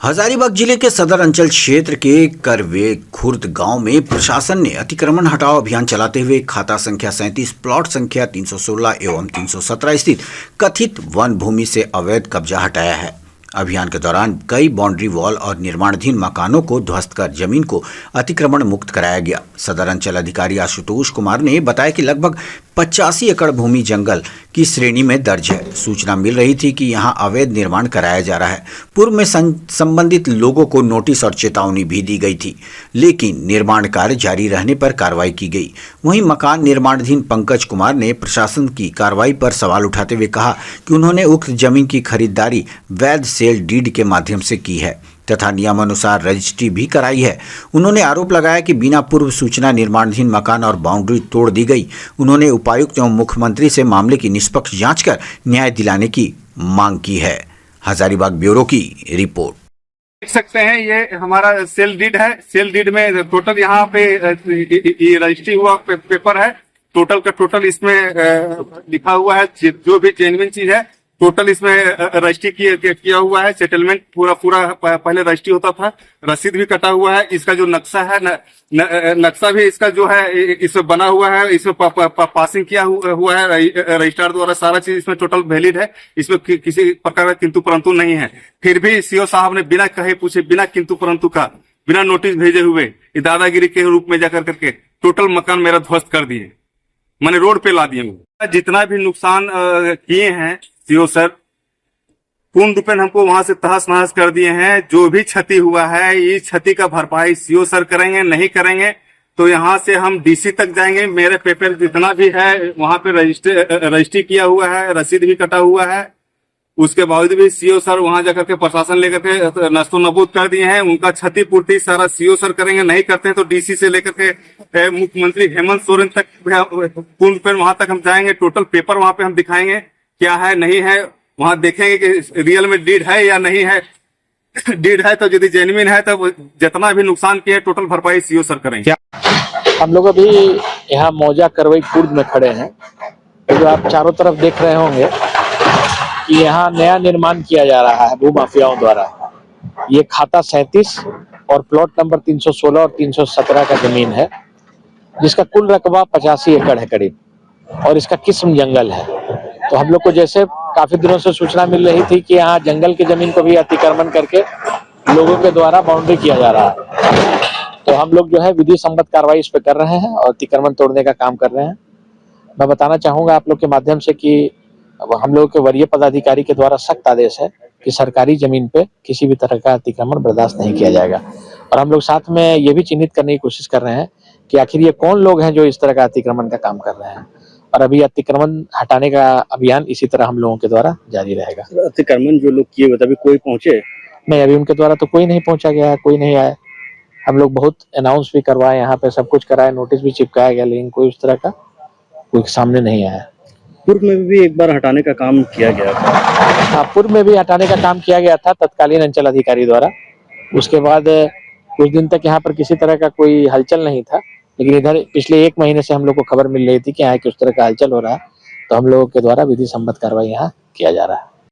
हजारीबाग जिले के सदर अंचल क्षेत्र के करवे खुर्द गांव में प्रशासन ने अतिक्रमण हटाओ अभियान चलाते हुए खाता संख्या 37 प्लॉट संख्या 316 एवं 317 स्थित कथित वन भूमि से अवैध कब्जा हटाया है। अभियान के दौरान कई बाउंड्री वॉल और निर्माणाधीन मकानों को ध्वस्त कर जमीन को अतिक्रमण मुक्त कराया गया। सदर अंचल अधिकारी आशुतोष कुमार ने बताया कि लगभग 85 एकड़ भूमि जंगल की श्रेणी में दर्ज है। सूचना मिल रही थी कि यहां अवैध निर्माण कराया जा रहा है। पूर्व में संबंधित लोगों को नोटिस और चेतावनी भी दी गई थी, लेकिन निर्माण कार्य जारी रहने पर कार्रवाई की गई। वहीं मकान निर्माणाधीन पंकज कुमार ने प्रशासन की कार्रवाई पर सवाल उठाते हुए कहा कि उन्होंने उक्त जमीन की खरीदारी वैध सेल डीड के माध्यम से की है तथा नियमानुसार रजिस्ट्री भी कराई है। उन्होंने आरोप लगाया कि बिना पूर्व सूचना निर्माणाधीन मकान और बाउंड्री तोड़ दी गई। उन्होंने उपायुक्त एवं मुख्यमंत्री से मामले की निष्पक्ष जांच कर न्याय दिलाने की मांग की है। हजारीबाग ब्यूरो की रिपोर्ट। देख सकते हैं ये हमारा सेल डीड है। सेल डीड में टोटल यहाँ पे ये रजिस्ट्री हुआ पेपर है। टोटल का टोटल इसमें लिखा हुआ है, जो भी जेन्युइन चीज है टोटल इसमें रजिस्ट्री किया हुआ है। सेटलमेंट पूरा पहले रजिस्ट्री होता था, रसीद भी कटा हुआ है। इसका जो नक्शा है नक्शा भी इसका जो है इसमें बना हुआ है, इसमें पासिंग किया हुआ है रजिस्ट्रार द्वारा। सारा चीज इसमें टोटल वैलिड है, इसमें किसी प्रकार का किंतु परंतु नहीं है। फिर भी सीओ साहब ने बिना कहे पूछे, बिना किंतु परंतु का, बिना नोटिस भेजे हुए दादागिरी के रूप में जाकर करके टोटल मकान मेरा ध्वस्त कर दिए, मैंने रोड पे ला दिए। जितना भी नुकसान किए हैं सीओ सर पूर्ण रूपेण हमको वहां से तहस नहस कर दिए हैं। जो भी क्षति हुआ है इस क्षति का भरपाई सीओ सर करेंगे। नहीं करेंगे तो यहाँ से हम डीसी तक जाएंगे। मेरे पेपर जितना भी है वहां पे रजिस्ट्री किया हुआ है, रसीद भी कटा हुआ है। उसके बावजूद भी सीओ सर वहां जाकर के प्रशासन लेकर के नस्तो नबूद कर दिए हैं। उनका क्षतिपूर्ति सारा सीओ सर करेंगे। नहीं करते हैं तो डीसी से लेकर के मुख्यमंत्री हेमंत सोरेन तक पूर्ण रूपेण वहां तक हम जाएंगे। टोटल पेपर वहां पे हम दिखाएंगे क्या है नहीं है, वहां देखेंगे कि रियल में डीड है या नहीं है। डीड है तो यदि जेन्युइन है तो जितना भी नुकसान किया टोटल भरपाई सीओ सर करेंगे। हम लोग अभी यहाँ मौजा करवई खुर्द में खड़े हैं। तो जो आप चारों तरफ देख रहे होंगे कि यहाँ नया निर्माण किया जा रहा है भूमाफियाओं द्वारा। ये खाता 37 और प्लॉट नंबर 316 और 317 का जमीन है, जिसका कुल रकबा 85 एकड़ है करीब, और इसका किस्म जंगल है। तो हम लोग को जैसे काफी दिनों से सूचना मिल रही थी कि यहाँ जंगल की जमीन को भी अतिक्रमण करके लोगों के द्वारा बाउंड्री किया जा रहा है। तो हम लोग जो है विधि सम्मत कार्रवाई इस पे कर रहे हैं और अतिक्रमण तोड़ने का काम कर रहे हैं। मैं बताना चाहूंगा आप लोग के माध्यम से कि हम लोग के वरीय पदाधिकारी के द्वारा सख्त आदेश है कि सरकारी जमीन पे किसी भी तरह का अतिक्रमण बर्दाश्त नहीं किया जाएगा। और हम लोग साथ में ये भी चिन्हित करने की कोशिश कर रहे हैं कि आखिर ये कौन लोग हैं जो इस तरह का अतिक्रमण का काम कर रहे हैं। और अभी अतिक्रमण हटाने का अभियान इसी तरह हम लोगों के द्वारा जारी रहेगा। अतिक्रमण जो लोग किए अभी कोई पहुंचे नहीं, अभी उनके द्वारा तो कोई नहीं पहुंचा गया है, कोई नहीं आया। हम लोग बहुत अनाउंस भी करवाए, यहाँ पे सब कुछ कराए, नोटिस भी चिपकाया गया, लेकिन कोई उस तरह का कोई सामने नहीं आया। पूर्व में भी एक बार हटाने का काम किया गया था। हाँ, पूर्व में भी हटाने का काम किया गया था तत्कालीन अंचल अधिकारी द्वारा। उसके बाद कुछ दिन तक यहाँ पर किसी तरह का कोई हलचल नहीं था, लेकिन इधर पिछले 1 महीने से हम लोग को खबर मिल रही थी कि यहाँ की उस तरह का हलचल हो रहा है। तो हम लोगों के द्वारा विधि सम्मत कार्रवाई यहाँ किया जा रहा है।